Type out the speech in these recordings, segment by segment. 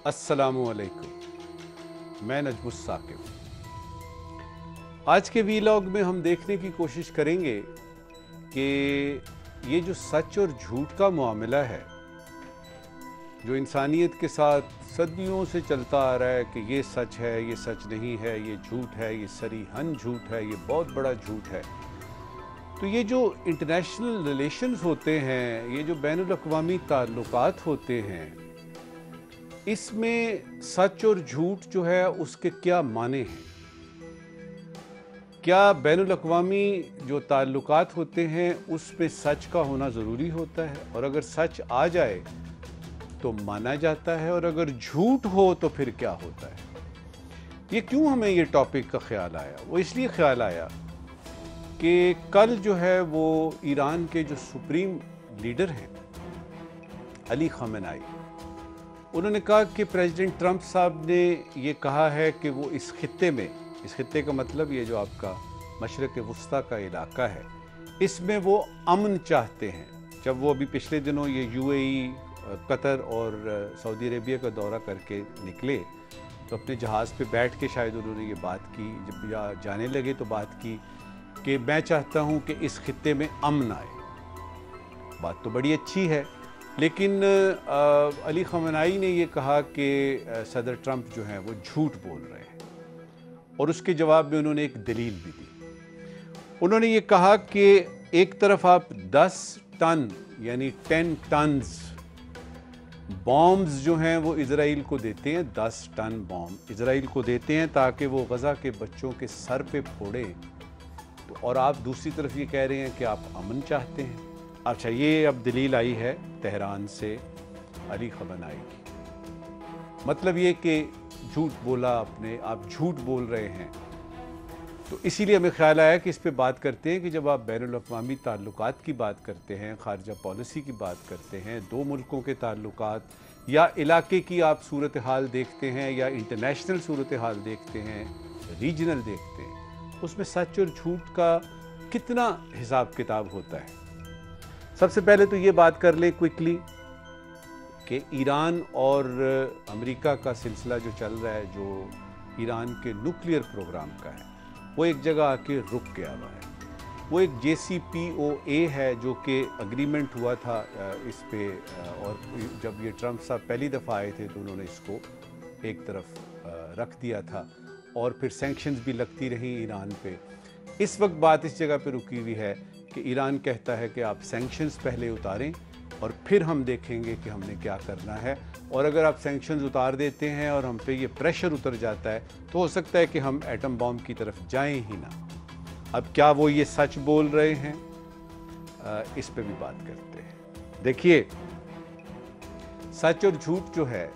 अस्सलामुअलैकुम। मैं नजमुस साकिब। आज के वीलॉग में हम देखने की कोशिश करेंगे कि ये जो सच और झूठ का मामला है, जो इंसानियत के साथ सदियों से चलता आ रहा है कि ये सच है, ये सच नहीं है, ये झूठ है, ये सरीहन झूठ है, ये बहुत बड़ा झूठ है। तो ये जो इंटरनेशनल रिलेशंस होते हैं, ये जो बैनुल-अक़वामी ताल्लुकात होते हैं, इसमें सच और झूठ जो है उसके क्या माने हैं? क्या बैनुल-अक़वामी जो ताल्लुकात होते हैं उसमें सच का होना ज़रूरी होता है, और अगर सच आ जाए तो माना जाता है, और अगर झूठ हो तो फिर क्या होता है? ये क्यों हमें ये टॉपिक का ख्याल आया? वो इसलिए ख्याल आया कि कल जो है वो ईरान के जो सुप्रीम लीडर हैं अली ख़ामेनी, उन्होंने कहा कि प्रेसिडेंट ट्रंप साहब ने ये कहा है कि वो इस खित्ते में, इस खित्ते का मतलब ये जो आपका मशरक़ वुस्ता का इलाका है, इसमें वो अमन चाहते हैं। जब वो अभी पिछले दिनों ये यूएई, कतर और सऊदी अरेबिया का दौरा करके निकले, तो अपने जहाज़ पे बैठ के शायद उन्होंने ये बात की, जब या जाने लगे तो बात की कि मैं चाहता हूँ कि इस खित्ते में अमन आए। बात तो बड़ी अच्छी है, लेकिन अली ख़ामेनी ने ये कहा कि सदर ट्रंप जो हैं वो झूठ बोल रहे हैं, और उसके जवाब में उन्होंने एक दलील भी दी। उन्होंने ये कहा कि एक तरफ आप 10 टन यानी 10 टन्स बॉम्ब्स जो हैं वो इजराइल को देते हैं, 10 टन बॉम्ब इजराइल को देते हैं ताकि वो गज़ा के बच्चों के सर पे फोड़े, तो और आप दूसरी तरफ ये कह रहे हैं कि आप अमन चाहते हैं। अच्छा, ये अब दलील आई है तेहरान से अली ख़ामेनी की। मतलब ये कि झूठ बोला आपने, आप झूठ बोल रहे हैं। तो इसीलिए हमें ख्याल आया कि इस पे बात करते हैं कि जब आप बैनुल-अक़वामी ताल्लुकात की बात करते हैं, ख़ारिजा पॉलिसी की बात करते हैं, दो मुल्कों के ताल्लुकात या इलाके की आप सूरत हाल देखते हैं, या इंटरनेशनल सूरत हाल देखते हैं, रीजनल देखते हैं, उसमें सच और झूठ का कितना हिसाब किताब होता है। सबसे पहले तो ये बात कर लें क्विकली कि ईरान और अमेरिका का सिलसिला जो चल रहा है, जो ईरान के न्यूक्लियर प्रोग्राम का है, वो एक जगह आके रुक गया हुआ है। वो एक JCPOA है जो कि अग्रीमेंट हुआ था इस पे, और जब ये ट्रंप साहब पहली दफ़ा आए थे तो उन्होंने इसको एक तरफ रख दिया था, और फिर सैंक्शंस भी लगती रही ईरान पे। इस वक्त बात इस जगह पे रुकी हुई है कि ईरान कहता है कि आप सैंक्शंस पहले उतारें और फिर हम देखेंगे कि हमने क्या करना है, और अगर आप सैंक्शंस उतार देते हैं और हम पे ये प्रेशर उतर जाता है तो हो सकता है कि हम एटम बॉम्ब की तरफ जाएं ही ना। अब क्या वो ये सच बोल रहे हैं? इस पे भी बात करते हैं। देखिए, सच और झूठ जो है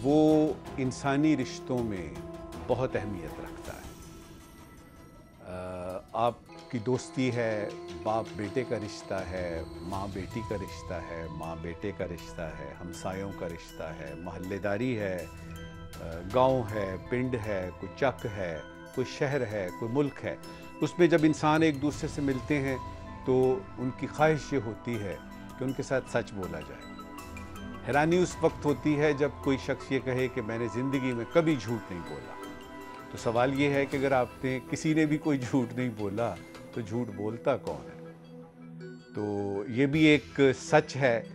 वो इंसानी रिश्तों में बहुत अहमियत रखता है। आपकी दोस्ती है, बाप बेटे का रिश्ता है, माँ बेटी का रिश्ता है, माँ बेटे का रिश्ता है, हमसायों का रिश्ता है, महल्लेदारी है, गांव है, पिंड है, कोई चक है, कोई शहर है, कोई मुल्क है। उसमें जब इंसान एक दूसरे से मिलते हैं तो उनकी ख्वाहिश ये होती है कि उनके साथ सच बोला जाए। हैरानी उस वक्त होती है जब कोई शख्स ये कहे कि मैंने ज़िंदगी में कभी झूठ नहीं बोला। तो सवाल ये है कि अगर आपने, किसी ने भी कोई झूठ नहीं बोला, तो झूठ बोलता कौन है? तो ये भी एक सच है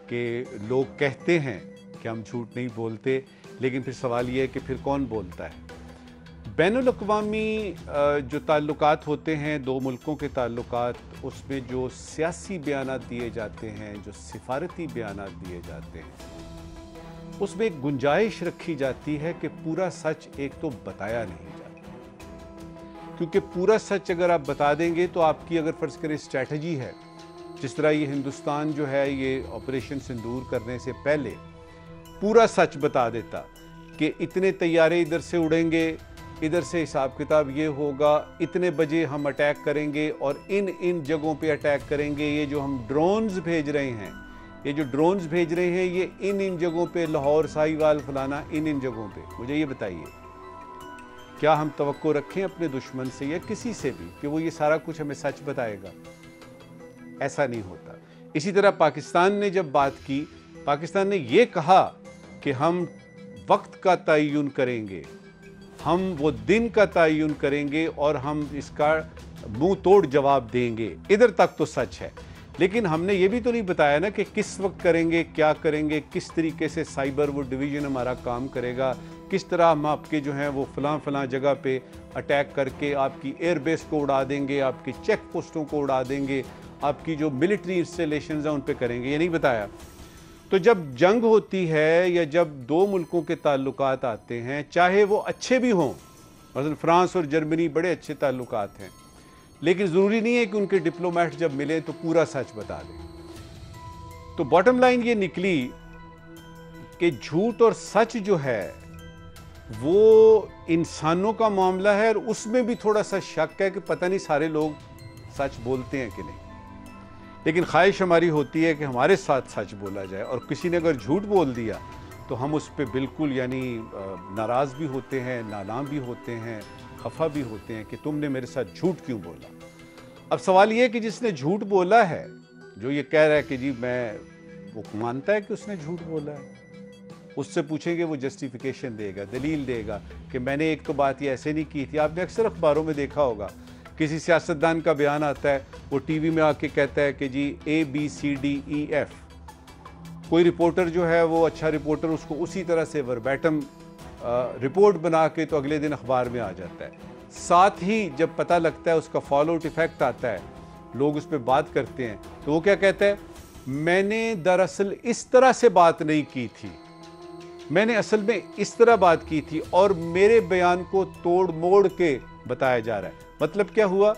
कि लोग कहते हैं कि हम झूठ नहीं बोलते, लेकिन फिर सवाल ये है कि फिर कौन बोलता है? बैनुल-अक़वामी जो ताल्लुकात होते हैं, दो मुल्कों के ताल्लुकात, उसमें जो सियासी बयानात दिए जाते हैं, जो सिफारती बयानात दिए जाते हैं, उसमें एक गुंजाइश रखी जाती है कि पूरा सच एक तो बताया नहीं जाता, क्योंकि पूरा सच अगर आप बता देंगे तो आपकी, अगर फ़र्ज़ करें स्ट्रैटेजी है, जिस तरह ये हिंदुस्तान जो है ये ऑपरेशन सिंदूर करने से पहले पूरा सच बता देता कि इतने तैयारे इधर से उड़ेंगे, इधर से हिसाब किताब ये होगा, इतने बजे हम अटैक करेंगे और इन जगहों पे अटैक करेंगे, ये जो हम ड्रोन्स भेज रहे हैं, ये जो ड्रोन्स भेज रहे हैं, ये इन जगहों पे, लाहौर, साहिवाल, फलाना, इन जगहों पे। मुझे ये बताइए, क्या हम तवक्को रखें अपने दुश्मन से या किसी से भी कि वो ये सारा कुछ हमें सच बताएगा? ऐसा नहीं होता। इसी तरह पाकिस्तान ने जब बात की, पाकिस्तान ने ये कहा कि हम वक्त का तयन करेंगे, हम वो दिन का तयन करेंगे और हम इसका मुंह तोड़ जवाब देंगे। इधर तक तो सच है, लेकिन हमने ये भी तो नहीं बताया ना कि किस वक्त करेंगे, क्या करेंगे, किस तरीके से साइबर वो डिवीज़न हमारा काम करेगा, किस तरह हम आपके जो हैं वो फलां जगह पे अटैक करके आपकी एयरबेस को उड़ा देंगे, आपकी चेक पोस्टों को उड़ा देंगे, आपकी जो मिलिट्री इंस्टॉलेशंस हैं उन पे करेंगे, ये नहीं बताया। तो जब जंग होती है या जब दो मुल्कों के ताल्लुकात आते हैं, चाहे वो अच्छे भी हों, मसलन फ्रांस और जर्मनी बड़े अच्छे ताल्लुकात हैं, लेकिन ज़रूरी नहीं है कि उनके डिप्लोमेट जब मिले तो पूरा सच बता दें। तो बॉटम लाइन ये निकली कि झूठ और सच जो है वो इंसानों का मामला है, और उसमें भी थोड़ा सा शक है कि पता नहीं सारे लोग सच बोलते हैं कि नहीं। लेकिन ख्वाहिश हमारी होती है कि हमारे साथ सच बोला जाए, और किसी ने अगर झूठ बोल दिया तो हम उस पर बिल्कुल यानी नाराज़ भी होते हैं, नालाम भी होते हैं, खफा भी होते हैं कि तुमने मेरे साथ झूठ क्यों बोला। अब सवाल ये है कि जिसने झूठ बोला है, जो ये कह रहा है कि जी मैं, वो मानता है कि उसने झूठ बोला है, उससे पूछेंगे वो जस्टिफिकेशन देगा, दलील देगा कि मैंने एक तो बात ये ऐसे नहीं की थी। आपने अक्सर अखबारों में देखा होगा, किसी सियासतदान का बयान आता है, वो टीवी में आके कहता है कि जी ABCDEF, कोई रिपोर्टर जो है वो अच्छा रिपोर्टर उसको उसी तरह से वर्बैटम रिपोर्ट बना के तो अगले दिन अखबार में आ जाता है। साथ ही जब पता लगता है, उसका फॉलो आउट इफेक्ट आता है, लोग उस पर बात करते हैं, तो वो क्या कहता है, मैंने दरअसल इस तरह से बात नहीं की थी, मैंने असल में इस तरह बात की थी, और मेरे बयान को तोड़ मोड़ के बताया जा रहा है। मतलब क्या हुआ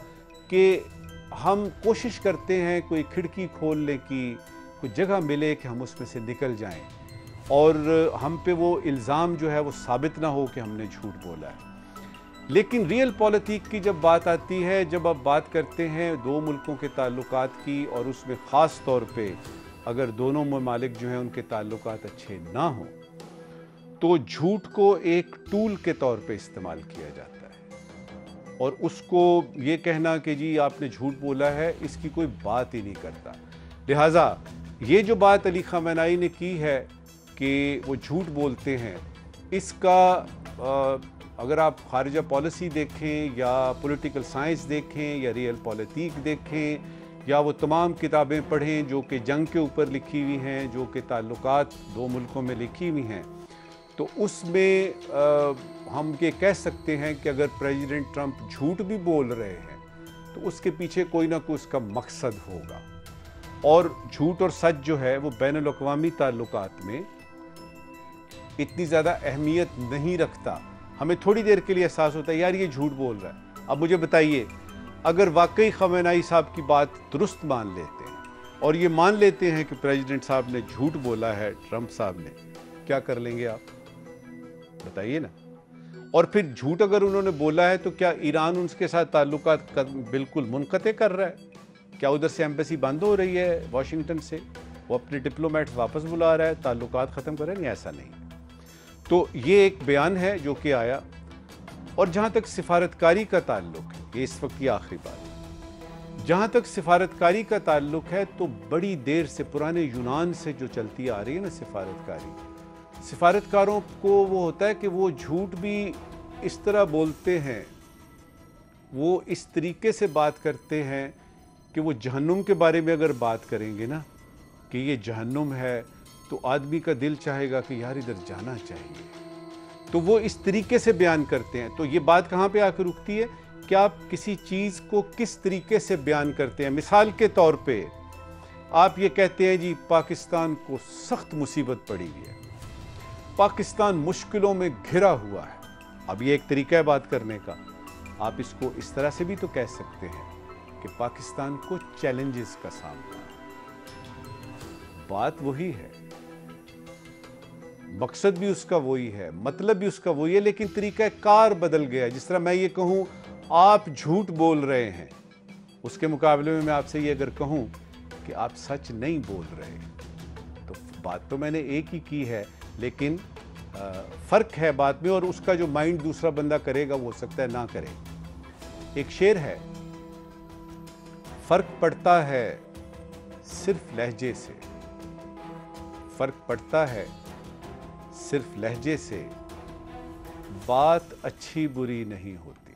कि हम कोशिश करते हैं कोई खिड़की खोलने की, कोई जगह मिले कि हम उसमें से निकल जाएं, और हम पे वो इल्ज़ाम जो है वो साबित ना हो कि हमने झूठ बोला है। लेकिन रियल पॉलिटिक की जब बात आती है, जब आप बात करते हैं दो मुल्कों के ताल्लुकात की, और उसमें ख़ास तौर पे अगर दोनों ममालिक जो हैं उनके ताल्लुकात अच्छे ना हों, तो झूठ को एक टूल के तौर पे इस्तेमाल किया जाता है, और उसको ये कहना कि जी आपने झूठ बोला है, इसकी कोई बात ही नहीं करता। लिहाजा ये जो बात अली ख़ामेनी ने की है कि वो झूठ बोलते हैं, इसका अगर आप खारिजा पॉलिसी देखें या पॉलिटिकल साइंस देखें या रियल पॉलिटिक देखें, या वो तमाम किताबें पढ़ें जो कि जंग के ऊपर लिखी हुई हैं, जो कि ताल्लुकात दो मुल्कों में लिखी हुई हैं, तो उसमें हम ये कह सकते हैं कि अगर प्रेसिडेंट ट्रंप झूठ भी बोल रहे हैं तो उसके पीछे कोई ना कोई उसका मकसद होगा। और झूठ और सच जो है वो बैनुल-अक़वामी ताल्लुकात में इतनी ज़्यादा अहमियत नहीं रखता। हमें थोड़ी देर के लिए एहसास होता है यार ये झूठ बोल रहा है। अब मुझे बताइए, अगर वाकई ख़ामेनी साहब की बात दुरुस्त मान लेते हैं और ये मान लेते हैं कि प्रेसिडेंट साहब ने झूठ बोला है, ट्रंप साहब ने, क्या कर लेंगे आप बताइए ना। और फिर झूठ अगर उन्होंने बोला है तो क्या ईरान उनके साथ ताल्लुकात बिल्कुल मुनक़ते कर रहा है? क्या उधर से एम्बेसी बंद हो रही है वाशिंगटन से, वो अपने डिप्लोमेट वापस बुला रहा है, ताल्लुकात ख़त्म कर रहे हैं? नहीं, ऐसा नहीं। तो ये एक बयान है जो कि आया। और जहाँ तक सिफारतकारी का ताल्लुक है, ये इस वक्त की आखिरी बात है, जहाँ तक सिफारतकारी का ताल्लुक है तो बड़ी देर से पुराने यूनान से जो चलती आ रही है ना सिफारतकारी, सिफारतकारों को वो होता है कि वो झूठ भी इस तरह बोलते हैं, वो इस तरीके से बात करते हैं कि वो जहन्नुम के बारे में अगर बात करेंगे ना कि ये जहन्नुम है, तो आदमी का दिल चाहेगा कि यार इधर जाना चाहिए, तो वो इस तरीके से बयान करते हैं। तो ये बात कहाँ पे आकर रुकती है कि आप किसी चीज़ को किस तरीके से बयान करते हैं। मिसाल के तौर पे आप ये कहते हैं जी पाकिस्तान को सख्त मुसीबत पड़ी हुई है, पाकिस्तान मुश्किलों में घिरा हुआ है। अब ये एक तरीका है बात करने का। आप इसको इस तरह से भी तो कह सकते हैं कि पाकिस्तान को चैलेंजेस का सामना है। बात वही है, मकसद भी उसका वही है, मतलब भी उसका वही है, लेकिन तरीका कार बदल गया। जिस तरह मैं ये कहूँ आप झूठ बोल रहे हैं, उसके मुकाबले में मैं आपसे ये अगर कहूँ कि आप सच नहीं बोल रहे, तो बात तो मैंने एक ही की है, लेकिन फ़र्क है बात में, और उसका जो माइंड दूसरा बंदा करेगा वो हो सकता है ना करे। एक शेर है, फ़र्क पड़ता है सिर्फ लहजे से, फ़र्क पड़ता है सिर्फ लहजे से बात अच्छी बुरी नहीं होती।